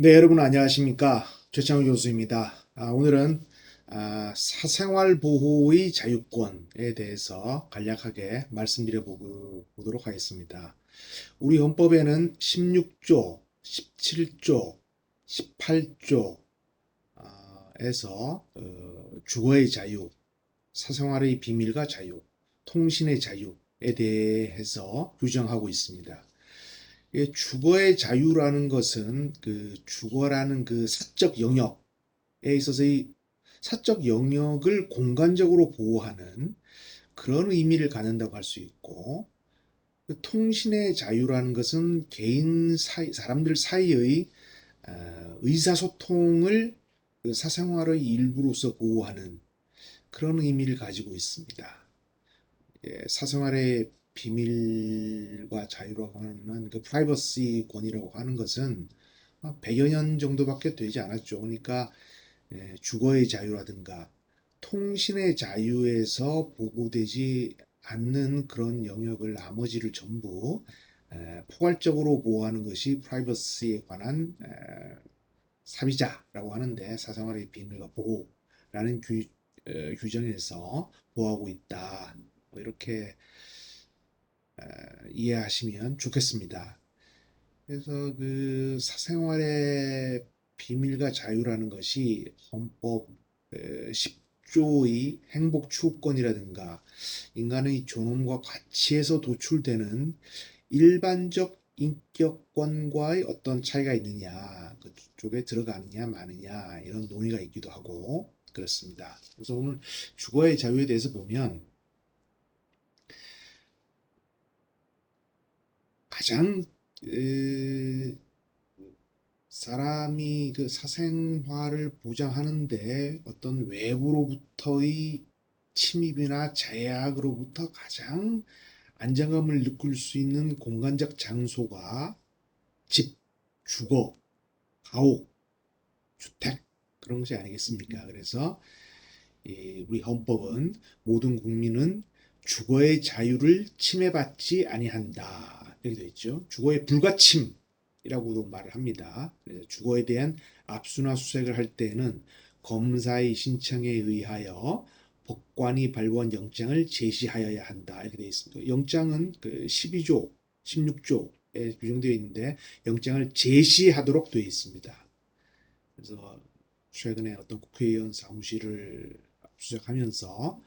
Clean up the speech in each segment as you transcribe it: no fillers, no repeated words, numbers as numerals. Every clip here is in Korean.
네, 여러분 안녕하십니까? 최창우 교수입니다. 오늘은 사생활 보호의 자유권에 대해서 간략하게 말씀드려 보도록 하겠습니다. 우리 헌법에는 16조, 17조, 18조에서 주거의 자유, 사생활의 비밀과 자유, 통신의 자유에 대해서 규정하고 있습니다. 주거의 자유라는 것은 그 주거라는 그 사적 영역에 있어서의 사적 영역을 공간적으로 보호하는 그런 의미를 갖는다고 할 수 있고, 그 통신의 자유라는 것은 개인 사이, 사람들 사이의 의사소통을 그 사생활의 일부로서 보호하는 그런 의미를 가지고 있습니다. 사생활의 비밀과 자유라고 하는 그 프라이버시 권이라고 하는 것은 100여 년 정도밖에 되지 않았죠. 그러니까 주거의 자유라든가 통신의 자유에서 보호되지 않는 그런 영역을 나머지를 전부 포괄적으로 보호하는 것이 프라이버시에 관한 사비자라고 하는데, 사생활의 비밀과 보호라는 규정에서 보호하고 있다. 뭐 이렇게 이해하시면 좋겠습니다. 그래서 그 사생활의 비밀과 자유라는 것이 헌법 10조의 행복 추구권이라든가 인간의 존엄과 가치에서 도출되는 일반적 인격권과의 어떤 차이가 있느냐, 그쪽에 들어가느냐 마느냐, 이런 논의가 있기도 하고 그렇습니다. 그래서 오늘 주거의 자유에 대해서 보면 가장 사람이 그 사생활을 보장하는데 어떤 외부로부터의 침입이나 제약으로부터 가장 안정감을 느낄 수 있는 공간적 장소가 집, 주거, 가옥, 주택, 그런 것이 아니겠습니까? 그래서 우리 헌법은 모든 국민은 주거의 자유를 침해받지 아니한다, 이렇게 되어 있죠. 주거의 불가침이라고도 말을 합니다. 그래서 주거에 대한 압수나 수색을 할 때에는 검사의 신청에 의하여 법관이 발부한 영장을 제시하여야 한다, 이렇게 되어 있습니다. 영장은 그 12조, 16조에 규정되어 있는데 영장을 제시하도록 되어 있습니다. 그래서 최근에 어떤 국회의원 사무실을 압수수색하면서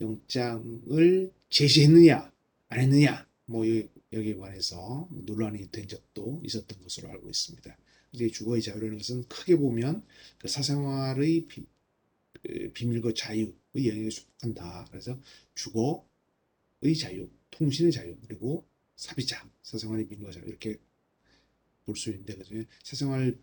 영장을 제시했느냐 안 했느냐, 뭐 여기에 관해서 논란이 된 적도 있었던 것으로 알고 있습니다. 이제 주거의 자유라는 것은 크게 보면 그 사생활의 비밀과 자유의 영역에 속한다. 그래서 주거의 자유, 통신의 자유, 그리고 사비자, 사생활의 비밀과 자유, 이렇게 볼 수 있는데, 그중에 사생활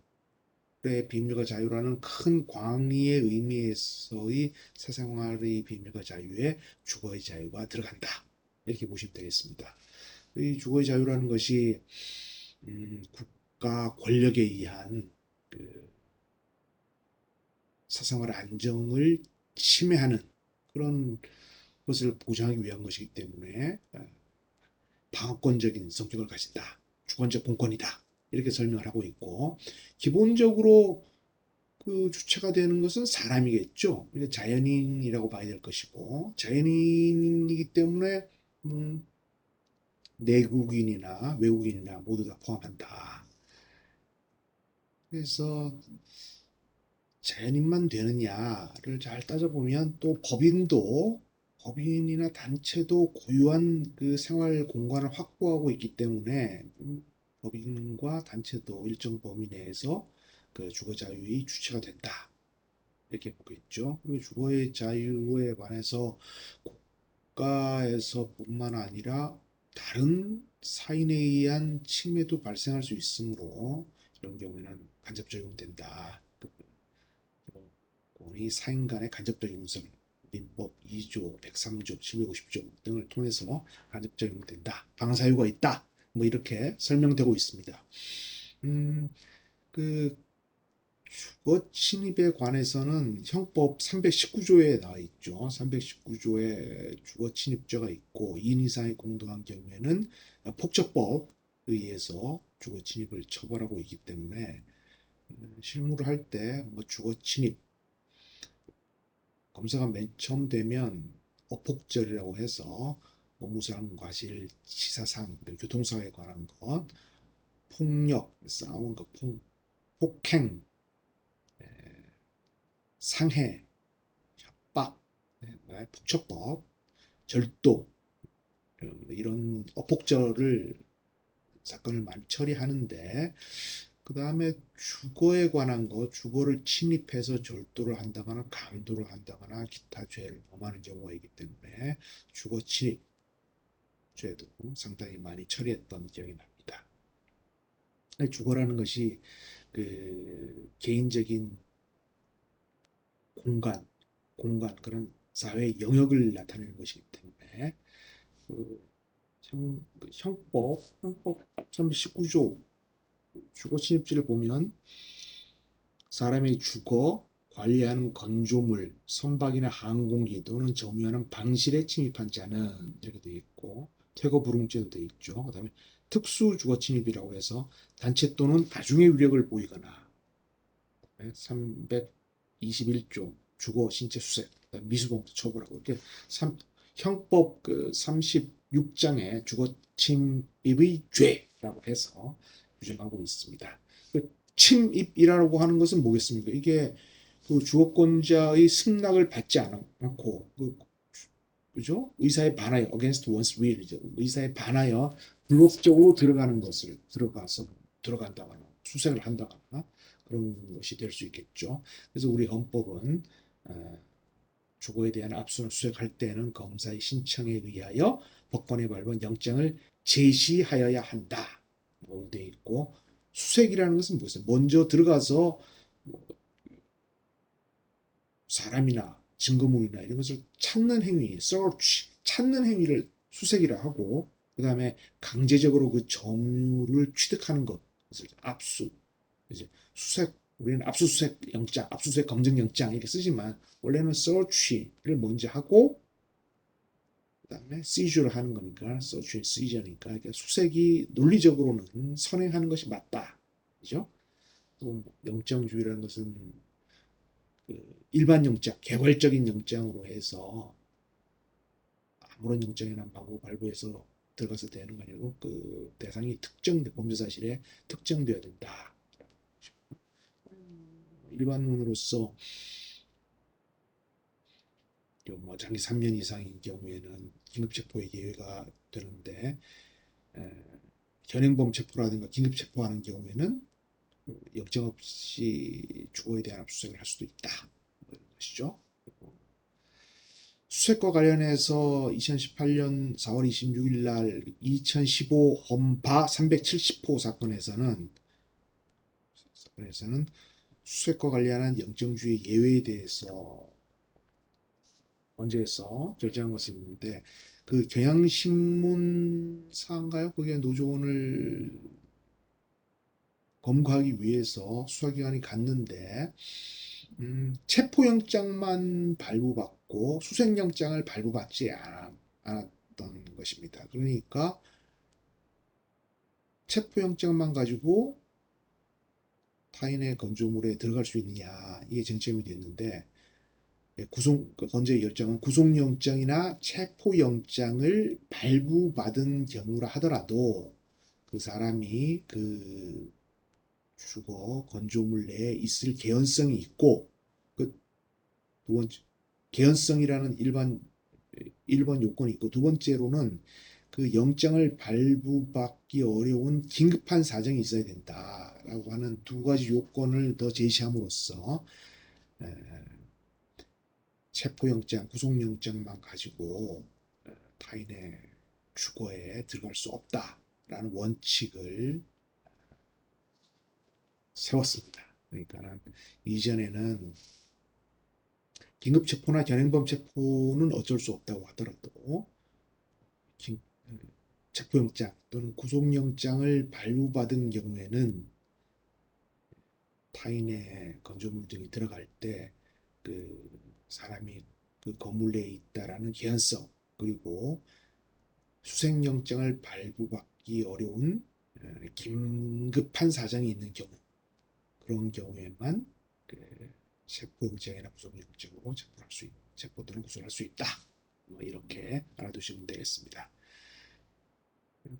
의 비밀과 자유라는 큰 광의의 의미에서의 사생활의 비밀과 자유에 주거의 자유가 들어간다, 이렇게 보시면 되겠습니다. 이 주거의 자유라는 것이 국가 권력에 의한 그 사생활 안정을 침해하는 그런 것을 보장하기 위한 것이기 때문에 방어권적인 성격을 가진다, 주권적 공권이다, 이렇게 설명을 하고 있고, 기본적으로 그 주체가 되는 것은 사람이겠죠. 그러니까 자연인이라고 봐야 될 것이고, 자연인이기 때문에 내국인이나 외국인이나 모두 다 포함한다. 그래서 자연인만 되느냐를 잘 따져보면, 또 법인이나 단체도 고유한 그 생활 공간을 확보하고 있기 때문에 법인과 단체도 일정 범위 내에서 그 주거 자유의 주체가 된다, 이렇게 보겠죠. 그리고 주거의 자유에 관해서 국가에서뿐만 아니라 다른 사인에 의한 침해도 발생할 수 있으므로 이런 경우에는 간접 적용된다. 이 사인 간의 간접 적용성, 민법 2조, 103조, 750조 등을 통해서 간접 적용된다, 방사유가 있다, 뭐 이렇게 설명되고 있습니다. 그 주거 침입에 관해서는 형법 319조에 나와 있죠. 319조에 주거 침입죄가 있고 2인 이상이 공동한 경우에는 폭처법에 의해서 주거 침입을 처벌하고 있기 때문에 실무를 할 때 뭐 주거 침입 검사가 맨 처음 되면 어폭절이라고 해서 업무상 과실, 치사상, 교통사고에 관한 것, 폭력, 싸우는 것, 폭행, 상해, 협박, 폭처법, 절도 이런 어폭절을 사건을 많이 처리하는데 그 다음에 주거에 관한 거, 주거를 침입해서 절도를 한다거나 강도를 한다거나 기타 죄를 범하는 경우가 있기 때문에 주거 침입 죄도 상당히 많이 처리했던 기억이 납니다. 주거라는 것이 그 개인적인 공간, 그런 사회 영역을 나타내는 것이기 때문에 그 형법 319조 주거 침입죄를 보면 사람의 주거, 관리하는 건조물, 선박이나 항공기 또는 점유하는 방실에 침입한 자는 이렇게 되어 있고 퇴거 불응죄도 되어 있죠. 그다음에 특수 주거 침입이라고 해서 단체 또는 다중의 위력을 보이거나 321조 주거 신체 수색, 미수봉투 처벌하고 이렇게 형법 그 36장의 주거 침입의 죄라고 해서 규정하고 있습니다. 그 침입이라고 하는 것은 뭐겠습니까? 이게 그 주거권자의 승낙을 받지 않고 그죠? 의사에 반하여 against one's will이죠. 의사에 반하여 불법적으로 들어가는 것을 들어간다거나 수색을 한다거나 그런 것이 될 수 있겠죠. 그래서 우리 헌법은 주거에 대한 압수나 수색할 때는 검사의 신청에 의하여 법관에 발부한 영장을 제시하여야 한다. 되어 있고 수색이라는 것은 무엇이에요? 먼저 들어가서 사람이나 증거물이나 이런 것을 찾는 행위, search, 찾는 행위를 수색이라 하고 그 다음에 강제적으로 그 점유를 취득하는 것, 그래서 압수, 이제 수색, 우리는 압수수색 영장, 압수수색 검증영장 이렇게 쓰지만 원래는 search를 먼저 하고 그다음에 seizure를 하는 거니까 search, seizure니까 수색이 논리적으로는 선행하는 것이 맞다, 그죠? 또 영장주의라는 것은 그 일반 영장, 개괄적인 영장으로 해서 아무런 영장이나 마구 발부해서 들어가서 되는 거 아니고 그 대상이 범죄 사실에 특정되어야 된다. 일반론으로서 뭐 장기 3년 이상인 경우에는 긴급체포의 예외가 되는데 현행범 체포라든가 긴급체포하는 경우에는 영장 없이 주거에 대한 압수수색을 할 수도 있다. 뭐 이런 것이죠. 수색과 관련해서 2018년 4월 26일 날 2015 헌바 370호 사건에서는 수색과 관련한 영장주의 예외에 대해서 언제에서 결정한 것이 있는데 그 경향신문사인가요? 그게 노조원을 검거하기 위해서 수사기관이 갔는데 체포영장만 발부받고 수색영장을 발부받지 않았던 것입니다. 그러니까 체포영장만 가지고 타인의 건조물에 들어갈 수 있느냐 이게 쟁점이 됐는데 건재 결정은 구속영장이나 체포영장을 발부받은 경우라 하더라도 그 사람이 그 주거 건조물 내에 있을 개연성이 있고 그 두 번째 개연성이라는 일반 요건이 있고 두 번째로는 그 영장을 발부받기 어려운 긴급한 사정이 있어야 된다라고 하는 두 가지 요건을 더 제시함으로써 체포영장, 구속영장만 가지고 타인의 주거에 들어갈 수 없다라는 원칙을 세웠습니다. 그러니까 이전에는 긴급체포나 현행범 체포는 어쩔 수 없다고 하더라도 체포영장 또는 구속영장을 발부받은 경우에는 타인의 건조물 등이 들어갈 때 그 사람이 그 건물 내에 있다라는 개연성 그리고 수색영장을 발부받기 어려운 긴급한 사정이 있는 경우 그런 경우에만 체포영장이나 구속영장으로 체포 또는 구속할 수 있다. 뭐 이렇게 알아두시면 되겠습니다.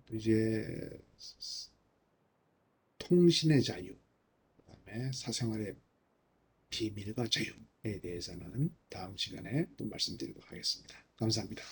또 이제 통신의 자유, 그다음에 사생활의 비밀과 자유에 대해서는 다음 시간에 또 말씀드리도록 하겠습니다. 감사합니다.